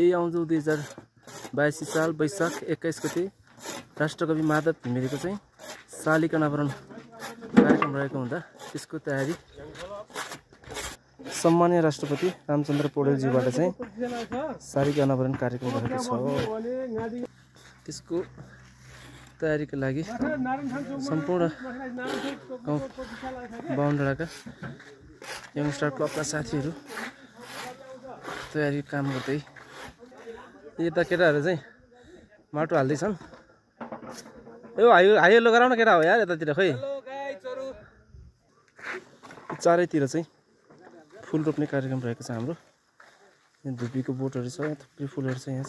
यही आउँदो 2082 साल वैशाख 21 गते राष्ट्रकवि माधव घिमिरेको चाहिँ शालिका अनावरण कार्यक्रम रहेको हुँदा त्यसको तयारी सम्माननीय राष्ट्रपति रामचन्द्र पौडेलज्यूबाट चाहिँ शालिका अनावरण कार्यक्रम रहेको छ। त्यसको तयारीको लागि सम्पूर्ण गाउँ बाहुनडाँडाका यङस्टर क्लबका साथीहरू तयारी काम गर्दै यता केटाहरू चाहिँ माटो हाल्दैछन्। यो हाइलो गराउन केटा हो यार यतातिर खै चारैतिर चाहिँ फुल रोप्ने कार्यक्रम रहेको छ हाम्रो। यहाँ धुपीको बोटहरू छ, यहाँ थुप्रै फुलहरू छ। यहाँ